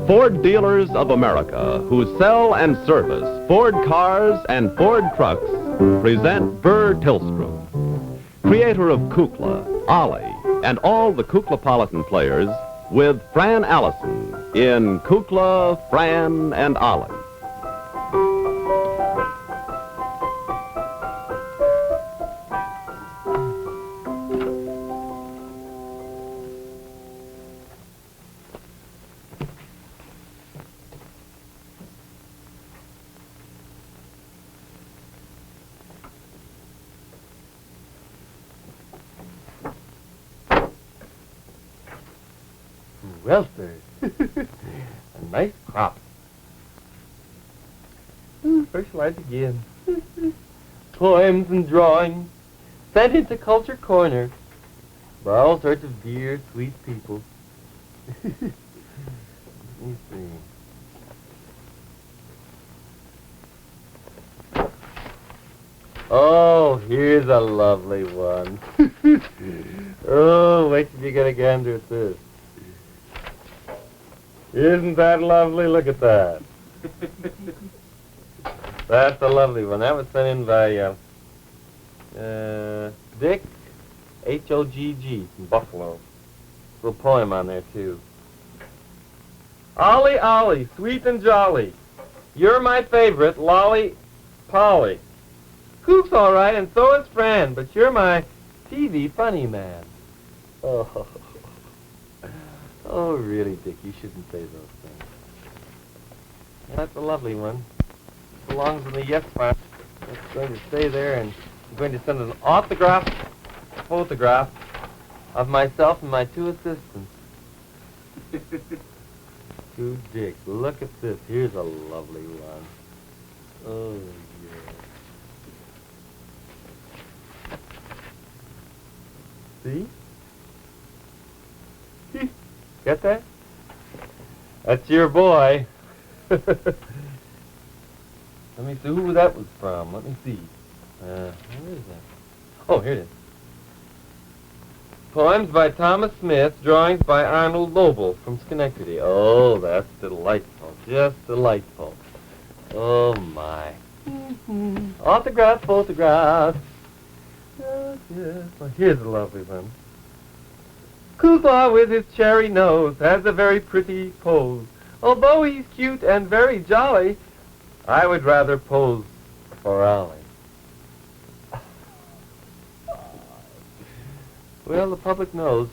Ford Dealers of America, who sell and service Ford cars and Ford trucks, present Burr Tillstrom, creator of Kukla, Ollie, and all the Kuklapolitan players, with Fran Allison in Kukla, Fran and Ollie. Well, sir, a nice crop. Where shall I begin? Poems and drawings sent into Culture Corner by all sorts of dear, sweet people. Let me see. Oh, here's a lovely one. Oh, wait till you get a gander at this. Isn't that lovely? Look at that. That's a lovely one. That was sent in by Dick, H-O-G-G, from Buffalo. Little poem on there, too. Ollie, Ollie, sweet and jolly. You're my favorite, Lolly Polly. Coop's all right, and so is Fran, but you're my TV funny man. Oh. Oh, really, Dick, you shouldn't say those things. That's a lovely one. It belongs in the yes file. It's going to stay there, and I'm going to send an autographed photograph of myself and my two assistants. To Dick. Look at this. Here's a lovely one. Oh, yeah. See? Get that? That's your boy. Let me see who that was from. Let me see. Where is that? Oh, here it is. Poems by Thomas Smith, drawings by Arnold Noble from Schenectady. Oh, that's delightful. Just delightful. Oh, my. Autograph, photograph. Oh, yes. Well, here's a lovely one. Kukla with his cherry nose has a very pretty pose. Although he's cute and very jolly, I would rather pose for Ollie. Well, the public knows.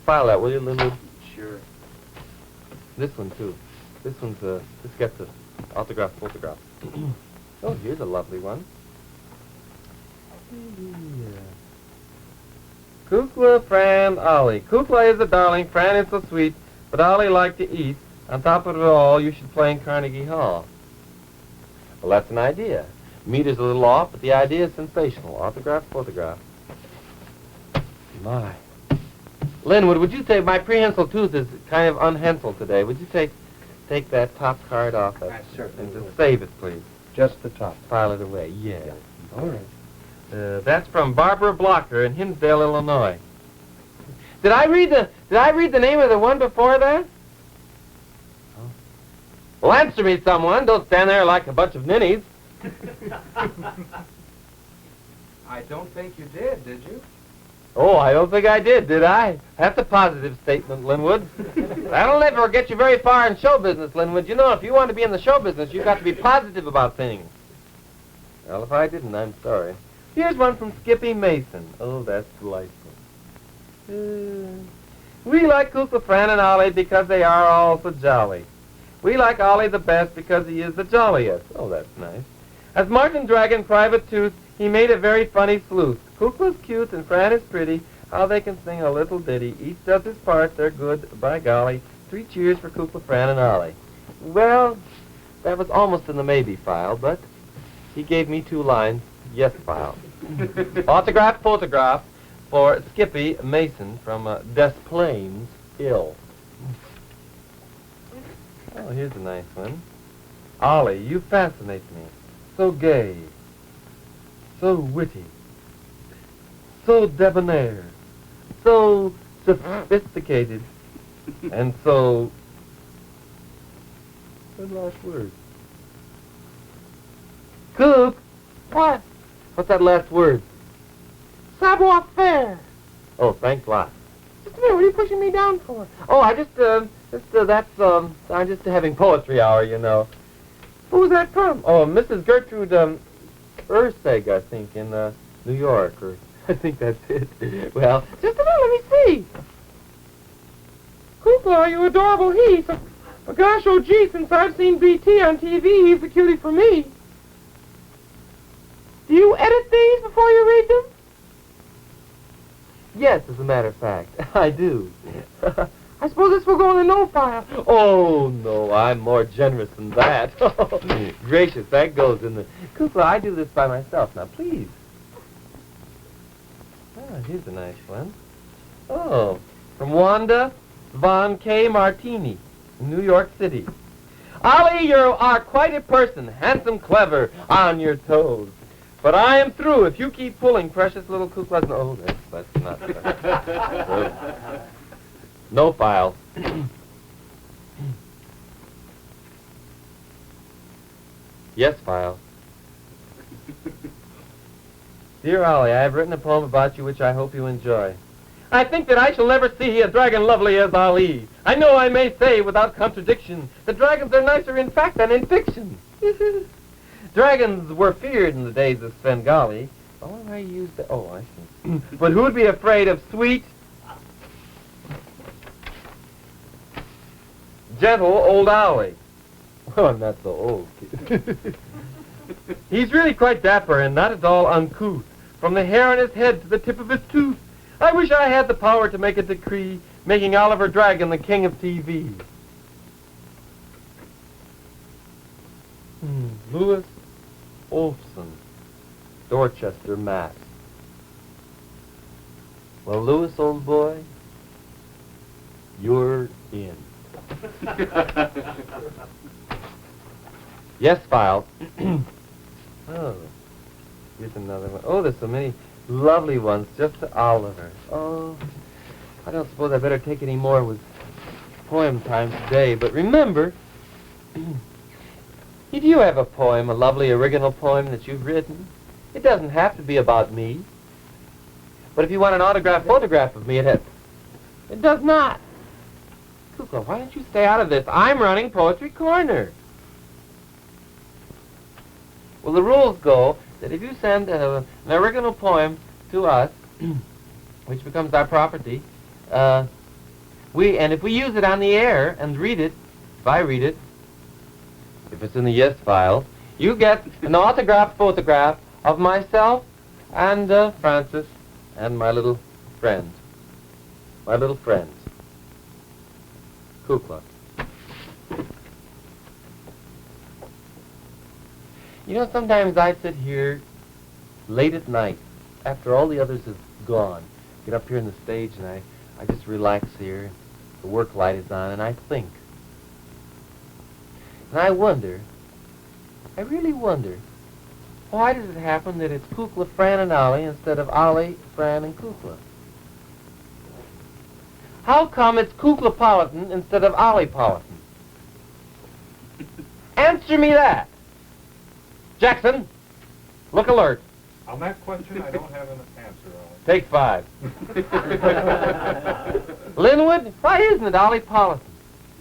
File that, will you, Linwood? Sure. This one, too. This gets an autograph photograph. Oh, here's a lovely one. Yeah. Kukla, Fran, Ollie. Kukla is a darling, Fran is so sweet, but Ollie liked to eat. On top of it all, you should play in Carnegie Hall. Well, that's an idea. Meter's a little off, but the idea is sensational. Autograph, photograph. My. Linwood, would you take, my prehensile tooth is kind of unhenseled today. Would you take that top card off that? I certainly and will. Save it, please. Just the top. File it away. Yeah. All right. That's from Barbara Blocker in Hinsdale, Illinois. Did I read the name of the one before that? Oh. Well, answer me, someone. Don't stand there like a bunch of ninnies. I don't think you did you? Oh, I don't think I did I? That's a positive statement, Linwood. That'll never get you very far in show business, Linwood. You know, if you want to be in the show business, you've got to be positive about things. Well, if I didn't, I'm sorry. Here's one from Skippy Mason. Oh, that's delightful. We like Kukla, Fran, and Ollie because they are all so jolly. We like Ollie the best because he is the jolliest. Oh, that's nice. As Martin Dragon, Private Tooth, he made a very funny sleuth. Kukla's cute and Fran is pretty. How they can sing a little ditty. Each does his part. They're good, by golly. 3 cheers for Kukla, Fran, and Ollie. Well, that was almost in the maybe file, but he gave me 2 lines. Yes file. Autograph, photograph for Skippy Mason from Des Plaines Hill. Oh, here's a nice one. Ollie, you fascinate me. So gay, so witty, so debonair, so sophisticated, and so... Good last word. Cook! What? What's that last word? Savoir faire. Oh, thanks a lot. Just a minute, what are you pushing me down for? Oh, I'm just having poetry hour, you know. Who's that from? Oh, Mrs. Gertrude, Urseg, I think, in, New York, or I think that's it. Well, Just a minute, let me see. Kukla, you adorable he. So, gosh, oh gee, since I've seen BT on TV, he's the cutie for me. Do you edit these before you read them? yes, as a matter of fact, I do. I suppose this will go in the no file. Oh, no, I'm more generous than that. Gracious, that goes in the... Kukla, I do this by myself. Now, please. Ah, here's a nice one. Oh, from Wanda Von K. Martini, New York City. Ollie, you are quite a person, handsome, clever, on your toes. But I am through if you keep pulling precious little Kukla's... Oh, that's not... No file. Yes, file. Dear Ollie, I have written a poem about you which I hope you enjoy. I think that I shall never see a dragon lovely as Ali. I know I may say without contradiction that dragons are nicer in fact than in fiction. Dragons were feared in the days of Svengali. Oh, I used the... Oh, I see. But who'd be afraid of sweet... gentle old Ollie. Well, I'm not so old. He's really quite dapper and not at all uncouth, from the hair on his head to the tip of his tooth. I wish I had the power to make a decree, making Oliver Dragon the king of TV. Louis Olson, Dorchester, Mass. Well, Louis, old boy, you're in. Yes, file. Oh, here's another one. Oh, there's so many lovely ones just to Oliver. Oh, I don't suppose I better take any more with poem time today, but remember, if you have a poem, a lovely original poem that you've written, it doesn't have to be about me. But if you want an autographed photograph of me, it does not. Kukla, why don't you stay out of this? I'm running Poetry Corner. Well, the rules go that if you send an original poem to us, which becomes our property, and if we use it on the air and read it, if I read it, if it's in the yes file, you get an autographed photograph of myself and Francis and my little friend. My little friend. Kukla. You know, sometimes I sit here late at night, after all the others have gone, get up here on the stage and I just relax here, the work light is on, and I think. And I wonder, I really wonder, why does it happen that it's Kukla, Fran, and Ollie instead of Ollie, Fran, and Kukla? How come it's Kuklapolitan instead of Olliepolitan? Answer me that. Jackson, look alert. On that question, I don't have an answer on. Take 5. Linwood, why isn't it Olliepolitan?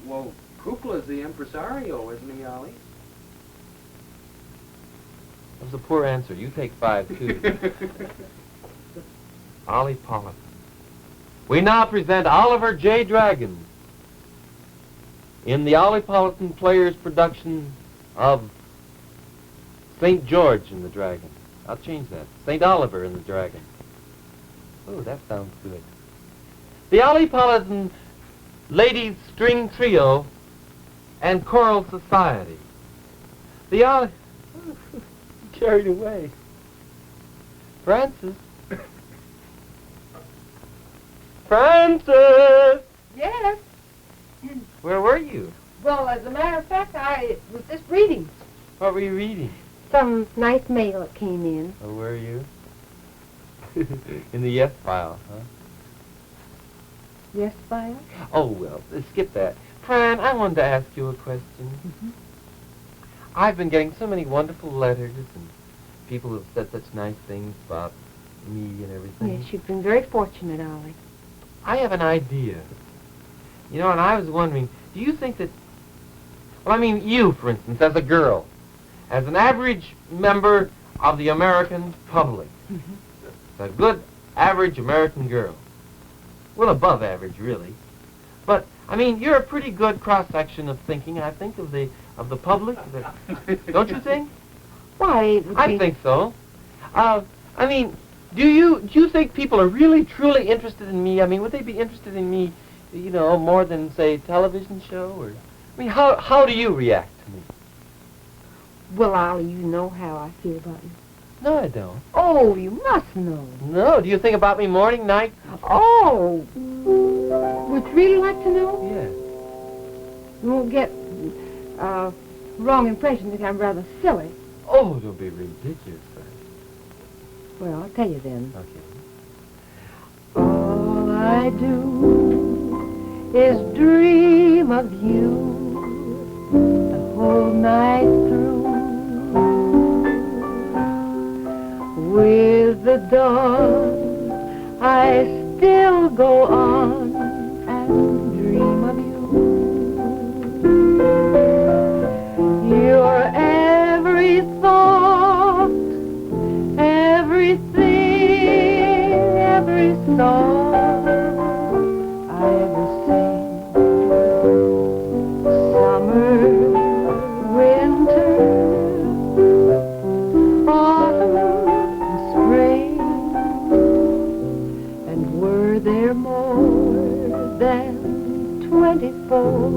Well, Kukla's the impresario, isn't he, Ollie? That was a poor answer. You take 5, too. Olliepolitan. We now present Oliver J. Dragon in the Olliepolitan Players production of St. George and the Dragon. I'll change that. St. Oliver and the Dragon. Oh, that sounds good. The Olliepolitan Ladies String Trio and Choral Society. The Ollie... carried away. Francis. Francis! Yes. Where were you? Well, as a matter of fact, I was just reading. What were you reading? Some nice mail that came in. Oh, were you? In the yes file, huh? Yes, Violet? Oh, well, skip that. Fran, I wanted to ask you a question. Mm-hmm. I've been getting so many wonderful letters, and people have said such nice things about me and everything. Yes, you've been very fortunate, Ollie. I have an idea. You know, and I was wondering, do you think that... Well, I mean, you, for instance, as a girl, as an average member of the American public, a good, average American girl. Well, above average, really. But, I mean, you're a pretty good cross-section of thinking, I think, of the public. Don't you think? Why, it would I be... think so. I mean, do you think people are really, truly interested in me? I mean, would they be interested in me, you know, more than, say, television show? Or, I mean, how do you react to me? Well, Ollie, you know how I feel about you. No, I don't. Oh, you must know. No, do you think about me morning, night? Oh, would you really like to know? Yes. You won't get wrong impression that I'm rather silly. Oh, don't be ridiculous, Fran. Well, I'll tell you then. Okay. All I do is dream of you the whole night through. With the dawn, I still go on and dream of you. Your every thought, everything, every song I ever sing. Summer, winter, autumn, spring, and were there more than 24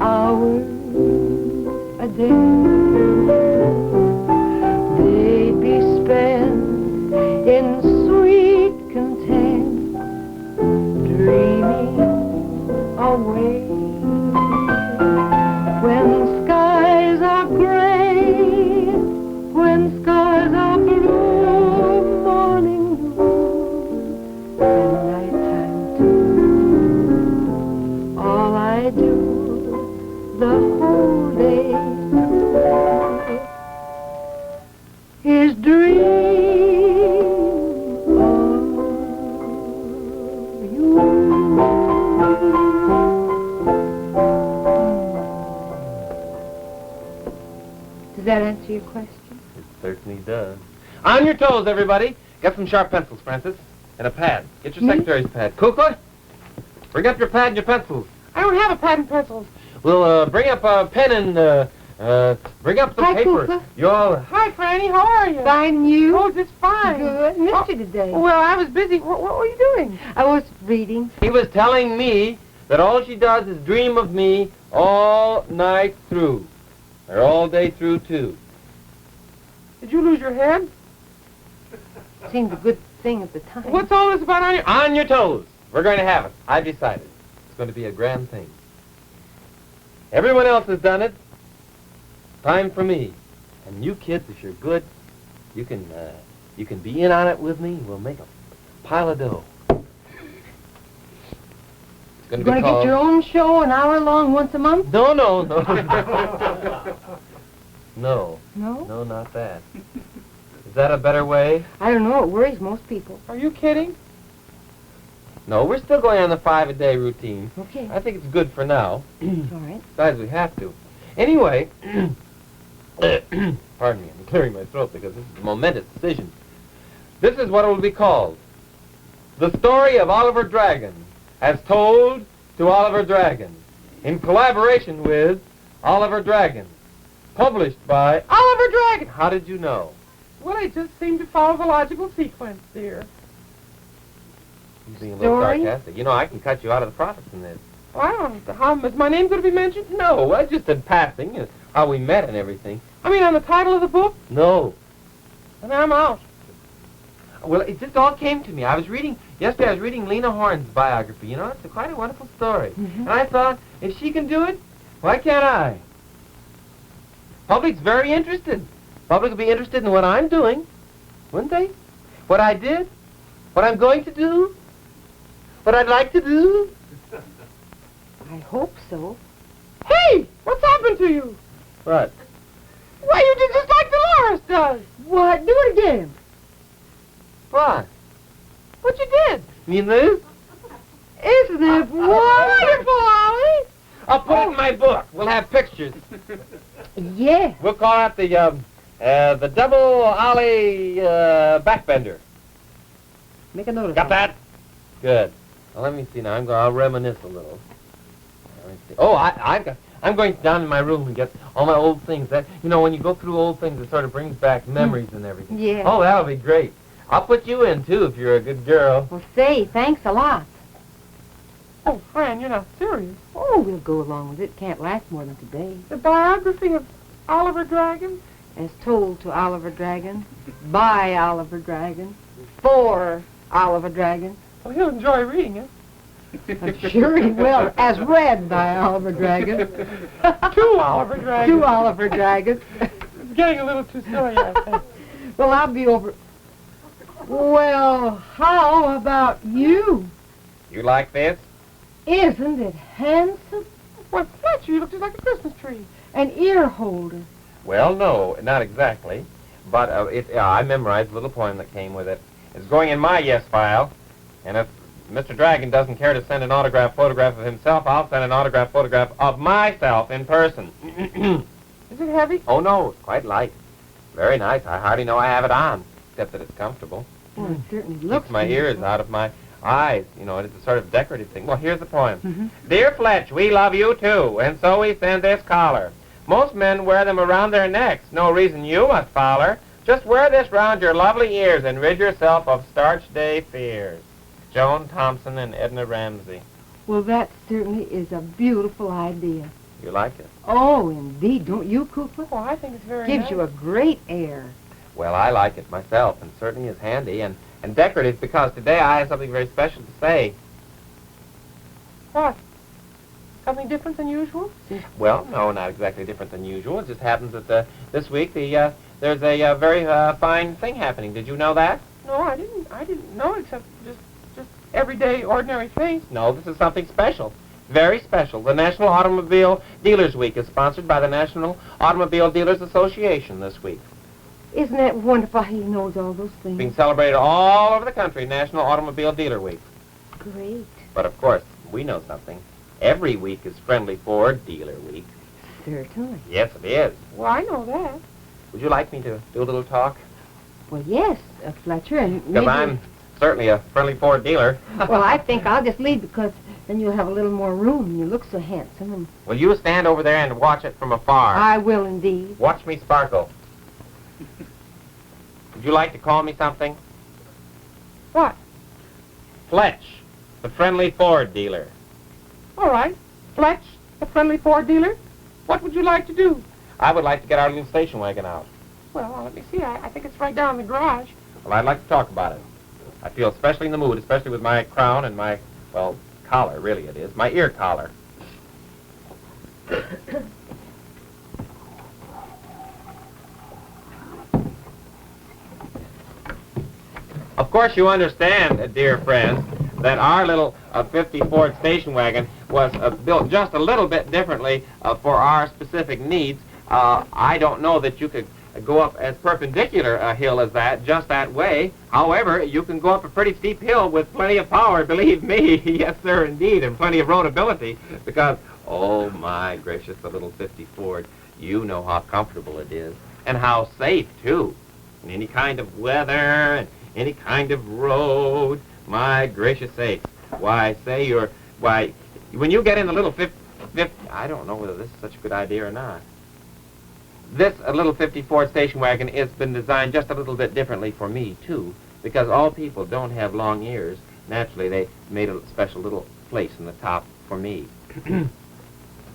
hours a day, they'd be spent in sweet content, dreaming away. When skies are gray, when skies are blue, morning, noon, and nighttime too. All I do the whole day is dream of you. Does that answer your question? It certainly does. On your toes, everybody. Get some sharp pencils, Francis, and a pad. Get your Me? secretary's pad. Kukla, bring up your pad and your pencils. I don't have a pad and pencils. We'll bring up a pen and bring up some Hi, paper. Kukla. You all... Hi, Franny. How are you? Fine, and you? Oh, just fine. Good. Missed you today. Well, I was busy. What were you doing? I was reading. He was telling me that all she does is dream of me all night through. Or all day through, too. Did you lose your head? Seemed a good thing at the time. What's all this about On your toes. We're going to have it. I've decided. It's going to be a grand thing. Everyone else has done it. Time for me. And you kids, if you're good, you can be in on it with me. We'll make a pile of dough. It's going You're to be going to get called... your own show an hour long once a month? No. No. No? No, not that. Is that a better way? I don't know. It worries most people. Are you kidding? No, we're still going on the 5-a-day routine. Okay. I think it's good for now. All right. Besides, we have to. Anyway, pardon me, I'm clearing my throat because this is a momentous decision. This is what it will be called. The Story of Oliver Dragon, as told to Oliver Dragon, in collaboration with Oliver Dragon, published by Oliver Dragon. How did you know? Well, I just seem to follow the logical sequence, dear. You're being a little Story? sarcastic. You know, I can cut you out of the profits in this. Well, I don't know. How, is my name going to be mentioned? No, just in passing, how we met and everything. I mean, on the title of the book? No. And I'm out. Well, it just all came to me. Yesterday I was reading Lena Horne's biography. You know, it's quite a wonderful story. And I thought, if she can do it, why can't I? Public's very interested. Public will be interested in what I'm doing, wouldn't they? What I did? What I'm going to do? what I'd like to do? I hope so. Hey, what's happened to you? What? Why, you did just like Dolores does. What? Do it again. What? What you did? Mean this? Isn't it Wonderful, Ollie. I'll put it in my book. We'll have pictures. Yeah. We'll call it the double Ollie backbender. Make a note of Got that. that? Good. Well, let me see now. I'll reminisce a little. Let me see. Oh, I'm going down in my room and get all my old things. That when you go through old things, it sort of brings back memories and everything. Yeah. Oh, that'll be great. I'll put you in too if you're a good girl. Well, say, thanks a lot. Oh, Fran, you're not serious. Oh, we'll go along with it. Can't last more than today. The biography of Oliver Dragon? As told to Oliver Dragon, by Oliver Dragon, for Oliver Dragon. Well, he'll enjoy reading it. I'm sure he will. As read by Oliver Dragon. To Oliver Dragon. To Oliver Dragon. It's getting a little too silly, I think. Well, I'll be over. Well, how about you? You like this? Isn't it handsome? Well, Fletcher, you look just like a Christmas tree. An ear holder. Well, no, not exactly. But I memorized a little poem that came with it. It's going in my yes file. And if Mr. Dragon doesn't care to send an autographed photograph of himself, I'll send an autographed photograph of myself in person. Is it heavy? Oh, no, it's quite light. Very nice. I hardly know I have it on, except that it's comfortable. Well, it certainly looks Keeps my ears beautiful. out of my eyes. It's a sort of decorative thing. Well, here's the poem. Dear Fletch, we love you too, and so we send this collar. Most men wear them around their necks. No reason you must follow. Just wear this round your lovely ears and rid yourself of starch day fears. Joan Thompson and Edna Ramsey. Well, that certainly is a beautiful idea. You like it? Oh, indeed. Don't you, Kukla? Oh, I think it's very Gives nice. you a great air. Well, I like it myself, and certainly is handy and decorative because today I have something very special to say. What? Something different than usual? Well, no, not exactly different than usual. It just happens that this week there's a very fine thing happening. Did you know that? No, I didn't know except just everyday, ordinary things. No, this is something special. Very special. The National Automobile Dealers Week is sponsored by the National Automobile Dealers Association this week. Isn't that wonderful how he knows all those things? Being celebrated all over the country, National Automobile Dealer Week. Great. But of course, we know something. Every week is Friendly Ford Dealer Week. Certainly. Yes, it is. Well, I know that. Would you like me to do a little talk? Well, yes, Fletcher, and Because maybe... I'm certainly a Friendly Ford dealer. Well, I think I'll just leave because then you'll have a little more room and you look so handsome. And Will you stand over there and watch it from afar? I will indeed. Watch me sparkle. Would you like to call me something? What? Fletch, the Friendly Ford dealer. All right. Fletch, the friendly Ford dealer. What would you like to do? I would like to get our little station wagon out. Well, let me see. I think it's right down in the garage. Well, I'd like to talk about it. I feel especially in the mood, especially with my crown and my, well, collar, really it is, my ear collar. Of course, you understand, dear friends, that our little 50 Ford station wagon was built just a little bit differently for our specific needs. I don't know that you could go up as perpendicular a hill as that, just that way. However, you can go up a pretty steep hill with plenty of power, believe me. Yes, sir, indeed, and plenty of roadability, because, oh, my gracious, the little 50 Ford, you know how comfortable it is, and how safe, too, in any kind of weather and any kind of road. My gracious sakes. Why, when you get in the little 50, I don't know whether this is such a good idea or not. This little 50 Ford station wagon has been designed just a little bit differently for me, too, because all people don't have long ears. Naturally, they made a special little place in the top for me.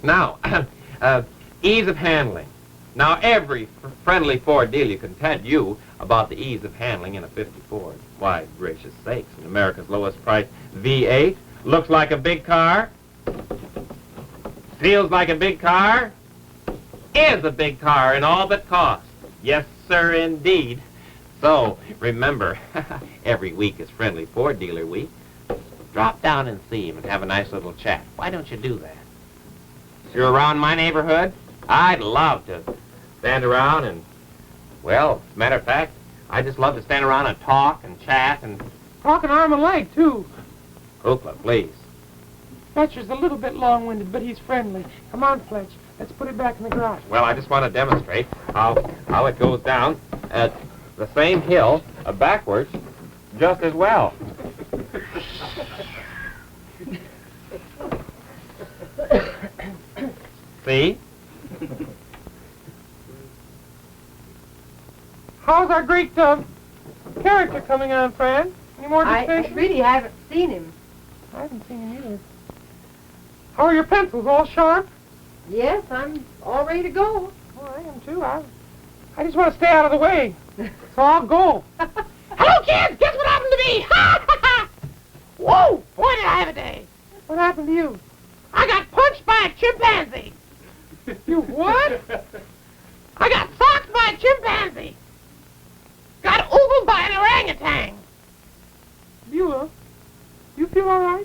Now, ease of handling. Now, every friendly Ford dealer can tell you about the ease of handling in a 50 Ford. Why, gracious sakes, in America's lowest price V8, looks like a big car, feels like a big car, is a big car in all but cost. Yes, sir, indeed. So, remember, every week is Friendly Ford Dealer Week. Drop down and see him and have a nice little chat. Why don't you do that? If you're around my neighborhood, I'd love to stand around and, well, as a matter of fact, I just love to stand around and talk and chat and... Talk an arm and leg, too. Kukla, please. Fletcher's a little bit long-winded, but he's friendly. Come on, Fletch. Let's put it back in the garage. Well, I just want to demonstrate how it goes down at the same hill backwards just as well. See? How's our great character coming on, Fran? Any more I dictation? really haven't seen him. I haven't seen him either. How are your pencils? All sharp? Yes, I'm all ready to go. Oh, I am too. I just want to stay out of the way. So I'll go. Hello, kids! Guess what happened to me? Ha ha ha! Whoa! Boy, did I have a day. What happened to you? I got punched by a chimpanzee. You what? I got socked by a chimpanzee. Got oogled by an orangutan. Buelah, you feel all right?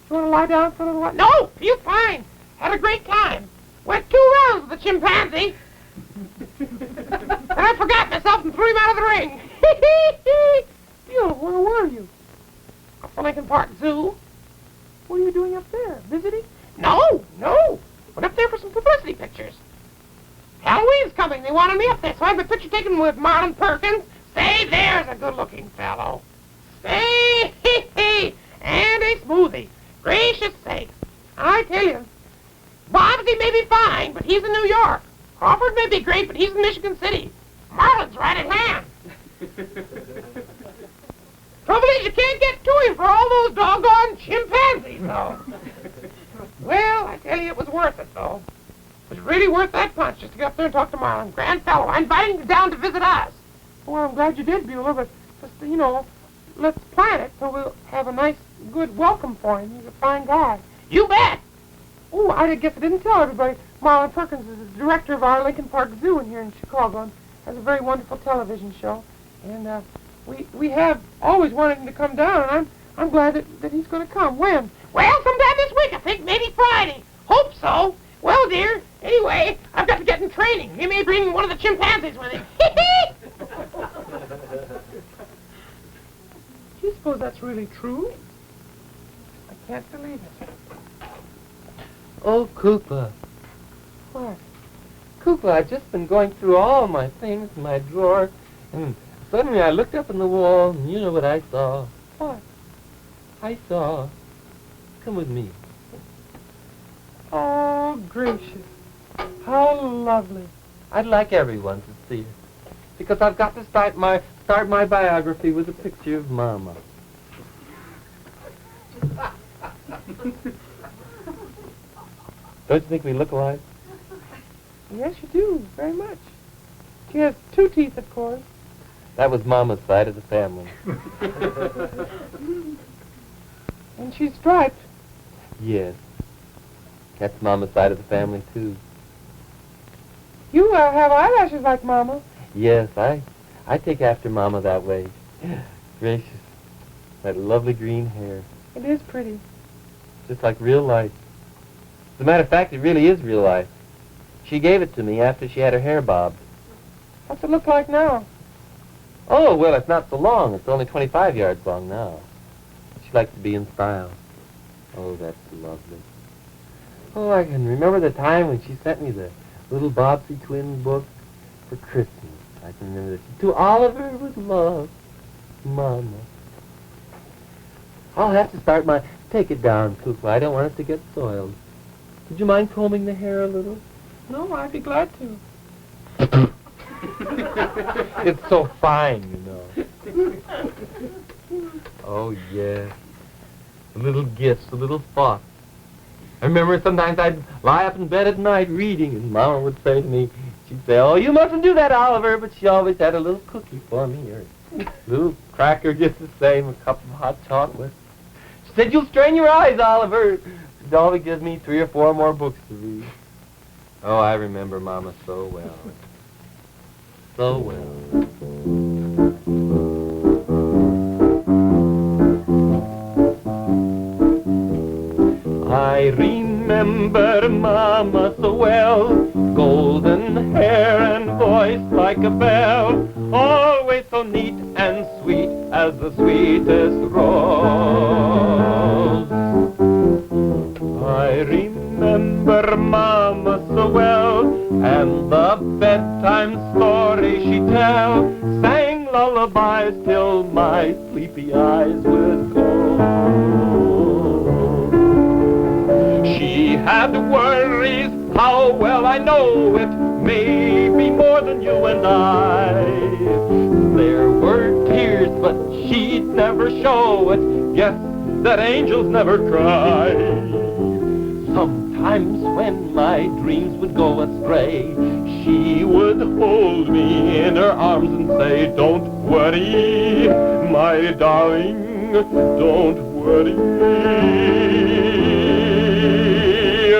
You want to lie down for a little while? No, feel fine. Had a great time. Went 2 rounds with the chimpanzee. And I forgot myself and threw him out of the ring. Buelah, where were you? Up the Lincoln Park Zoo. What are you doing up there? Visiting? No. Went up there for some publicity pictures. Halloween's coming. They wanted me up there, so I had my picture taken with Marlin Perkins. Say, there's a good-looking fellow. Say, and a smoothie. Gracious sakes. I tell you, Bobsy may be fine, but he's in New York. Crawford may be great, but he's in Michigan City. Marlin's right at hand. Trouble is, you can't get to him for all those doggone chimpanzees, though. Well, I tell you, it was worth it, though. It was really worth that punch just to get up there and talk to Marlin. Grand fellow. I invited him down to visit us. Well, I'm glad you did, Buelah, but just, let's plan it so we'll have a nice, good welcome for him. He's a fine guy. You bet! Oh, I guess I didn't tell everybody. Marlin Perkins is the director of our Lincoln Park Zoo in here in Chicago and has a very wonderful television show. And we have always wanted him to come down, and I'm glad that he's going to come. When? Well, sometime this week, I think, maybe Friday. Hope so. Well, dear, anyway, I've got to get in training. He may bring one of the chimpanzees with him. Do you suppose that's really true? I can't believe it. Oh, Kukla. What? Kukla, I've just been going through all my things in my drawer, and suddenly I looked up in the wall, and you know what I saw. What? I saw... Come with me. Oh, gracious. How lovely. I'd like everyone to see it, because I've got to start my biography with a picture of Mama. Don't you think we look alike? Yes, you do, very much. She has 2 teeth, of course. That was Mama's side of the family. And she's striped. Yes. That's Mama's side of the family, too. You have eyelashes like Mama. Yes, I take after Mama that way. Gracious. That lovely green hair. It is pretty. Just like real life. As a matter of fact, it really is real life. She gave it to me after she had her hair bobbed. What's it look like now? Oh, well, it's not so long. It's only 25 yards long now. She likes to be in style. Oh, that's lovely. Oh, I can remember the time when she sent me the little Bobbsey twin book for Christmas. I can remember this. To Oliver with love, Mama. I'll have to start my... Take it down, Kukla. I don't want it to get soiled. Would you mind combing the hair a little? No, I'd be glad to. It's so fine, you know. Oh, yes. The little gifts, the little thoughts. I remember sometimes I'd lie up in bed at night reading, and Mama would say to me, she'd say, oh, you mustn't do that, Oliver, but she always had a little cookie for me, or a little cracker just the same, a cup of hot chocolate. She said, you'll strain your eyes, Oliver. She'd always give me 3 or 4 more books to read. Oh, I remember Mama so well. So well. hair and voice like a bell, always so neat and sweet as the sweetest rose. I remember Mama so well, and the bedtime story she'd tell, sang lullabies till my sleepy eyes would close. She had worries, how well I know it, maybe more than you and I. There were tears, but she'd never show it, guess that angels never cry. Sometimes when my dreams would go astray, she would hold me in her arms and say, don't worry, my darling, don't worry.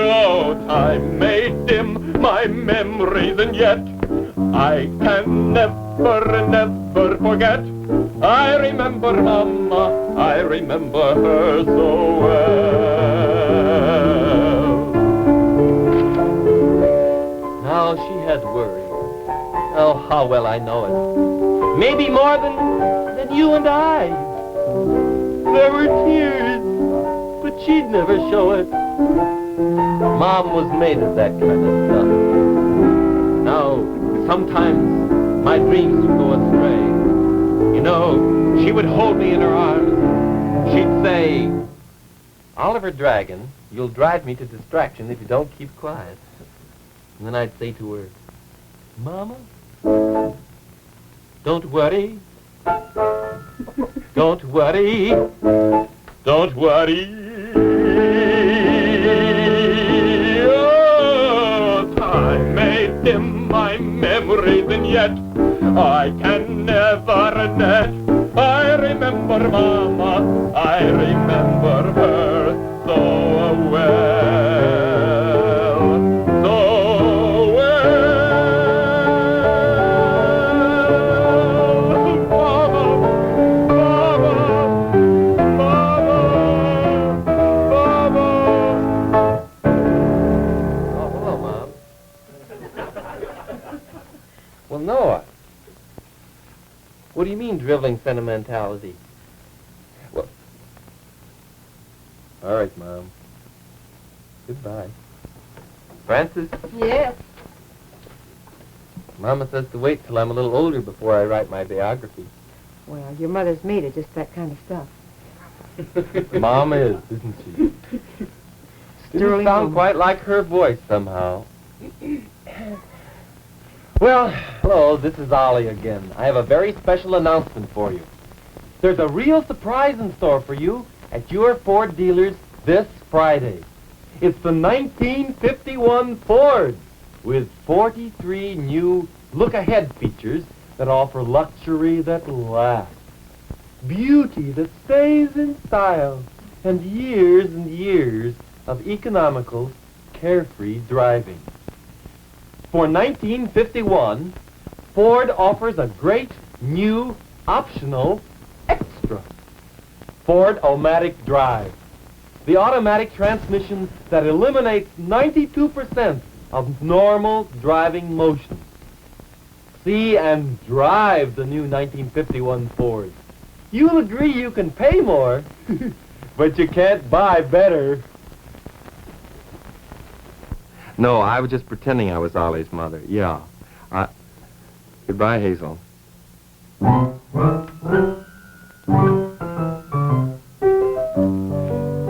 Oh, time may dim my memories, and yet I can never, never forget. I remember Mama, I remember her so well. Now she had worry. Oh, how well I know it. Maybe more than you and I. There were tears, but she'd never show it. Mom was made of that kind of stuff. Now, sometimes my dreams would go astray. You know, she would hold me in her arms. She'd say, Oliver Dragon, you'll drive me to distraction if you don't keep quiet. And then I'd say to her, Mama, don't worry, don't worry, don't worry. Oh, time may dim my memories, and yet I can never net. I remember Mama, I remember her so well, so well. Mama, Mama, Mama, Mama. Oh, hello, Mom. Well, Noah. What do you mean, driveling sentimentality? Well, all right, Mom. Goodbye. Francis? Yes. Mama says to wait till I'm a little older before I write my biography. Well, your mother's made of just that kind of stuff. Mom is, isn't she? Doesn't sound quite like her voice somehow. Well, hello, this is Ollie again. I have a very special announcement for you. There's a real surprise in store for you at your Ford dealers this Friday. It's the 1951 Ford with 43 new look-ahead features that offer luxury that lasts, beauty that stays in style, and years of economical, carefree driving. For 1951, Ford offers a great new optional extra. Ford-O-Matic Drive. The automatic transmission that eliminates 92% of normal driving motion. See and drive the new 1951 Ford. You'll agree you can pay more, but you can't buy better. No, I was just pretending I was Ollie's mother. Yeah. Goodbye, Hazel.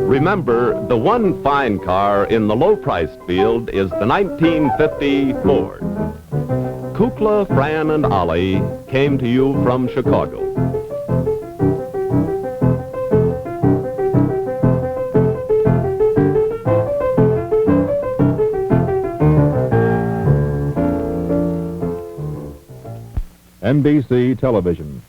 Remember, the one fine car in the low-priced field is the 1950 Ford. Kukla, Fran, and Ollie came to you from Chicago. NBC Television.